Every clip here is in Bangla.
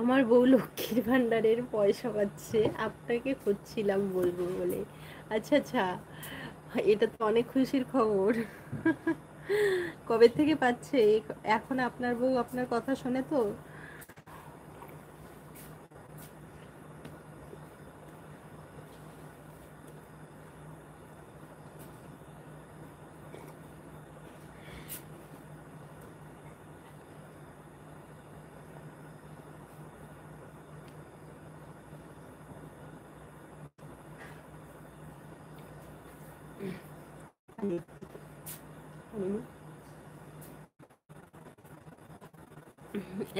আমার বউ লক্ষ্মীর ভান্ডারের পয়সা পাচ্ছে, আপনাকে খুঁজছিলাম বলবো বলে। আচ্ছা আচ্ছা, এটা তো অনেক খুশির খবর। কবে থেকে পাচ্ছে? এখন আপনার বউ আপনার কথা শোনে তো?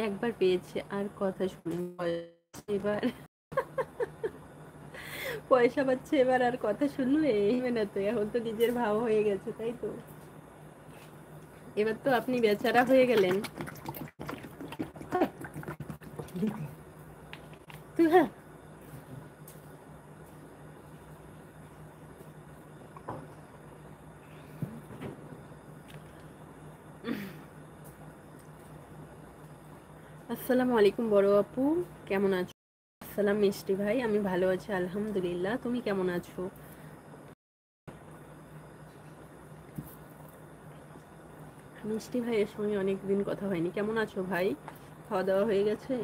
একবার পেয়েছে আর কথা শুনে এবার পয়সা পাচ্ছে, এবার আর কথা শুনবে না তো? এখন তো নিজের ভাব হয়ে গেছে, তাই তো? এবার তো আপনি বেচারা হয়ে গেলেন। তুই হ্যাঁ। আসসালামু আলাইকুম বড় আপু, কেমন আছো? আসসালাম মিষ্টি ভাই, আমি ভালো আছি আলহামদুলিল্লাহ, তুমি কেমন আছো? মিষ্টি ভাইয়ের সঙ্গে অনেকদিন কথা হয়নি, কেমন আছো ভাই? খাওয়া দাওয়া হয়ে গেছে?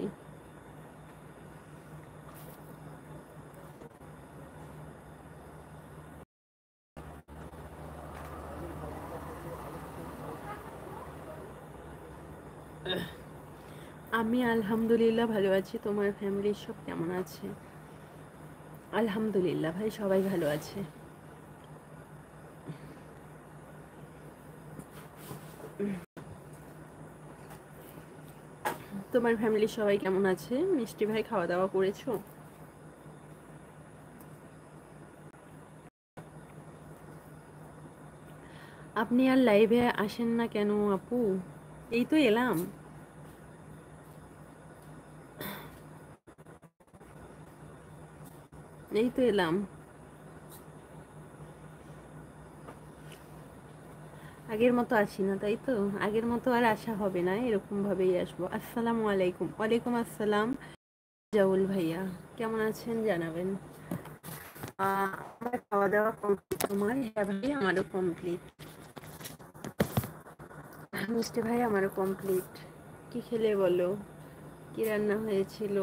আমি আলহামদুলিল্লাহ ভালো আছি, তোমার ফ্যামিলির সব কেমন আছে? আলহামদুলিল্লাহ ভাই, সবাই ভালো আছে। তোমার ফ্যামিলির সবাই কেমন আছে? মিষ্টি ভাই, খাওয়া দাওয়া করেছো? আপনি আর লাইভে আসেন না কেন আপু? এই তো এলাম। এই তো এলাম। আগের মতো আসি না, তাই তো? আগের মতো আর আসা হবে না, এরকম ভাবেই আসবো। আসসালামু আলাইকুম। ওয়ালাইকুম আসসালাম। জাউল ভাইয়া, কেমন আছেন জানাবেন। আমার খাওয়া দাওয়া কমপ্লিট, তোমার? হ্যাঁ ভাই, আমারও কমপ্লিট। মিষ্টি ভাই, আমারও কমপ্লিট। কি খেলে বলো? কি রান্না হয়েছিল?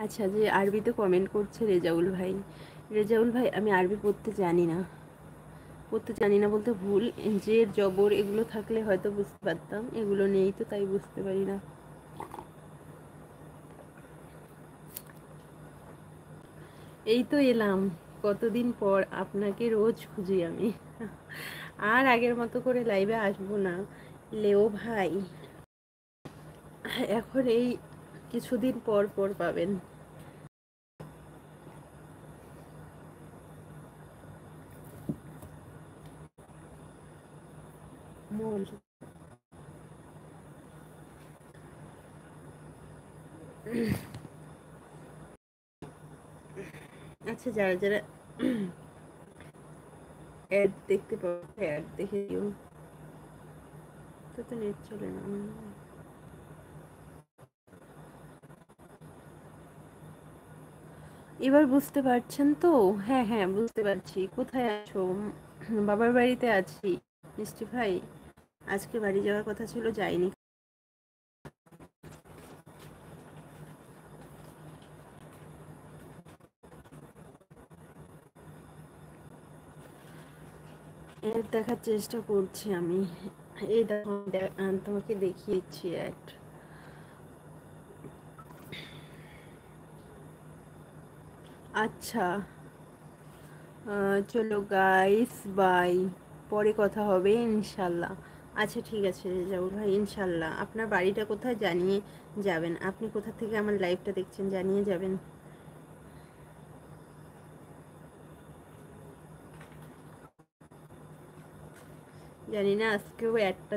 আচ্ছা, যে আরবিতে কমেন্ট করছে রেজাউল ভাই, রেজাউল ভাই, আমি আরবি পড়তে জানি না। পড়তে জানি না বলতে ভুল, জের জবর এগুলো থাকলে হয়তো বুঝতে পারতাম, এগুলো নেই তো তাই বুঝতে পারি না। এই তো এলাম, কতদিন পর আপনাকে রোজ খুঁজি আমি। আর আগের মতো করে লাইভে আসবো না লেও ভাই, এখন এই কিছুদিন পর পর পাবেন। মোল। আচ্ছা, যারা যারা অ্যাড দেখতে পাবো অ্যাড দেখে দিও। তো তো নেট চলে না। এবার বুঝতে পারছেন তো? হ্যাঁ হ্যাঁ, বুঝতে পারছি। কোথায় আছো? বাবার বাড়িতে আছি মিষ্টি ভাই। আজকে বাড়ি যাওয়ার কথা ছিল, যাইনি। অ্যাড দেখার চেষ্টা করছি আমি। এই দেখো, তোমাকে দেখিয়েছি অ্যাড। আচ্ছা, চলো গাইস, বাই। পরে কথা হবে ইনশাল্লাহ। আচ্ছা ঠিক আছে রেজাউল ভাই, ইনশাল্লাহ। আপনার বাড়িটা কোথায় জানিয়ে যাবেন, আপনি কোথা থেকে আমার লাইভটা দেখছেন জানিয়ে যাবেন। জানি না আজকেও একটা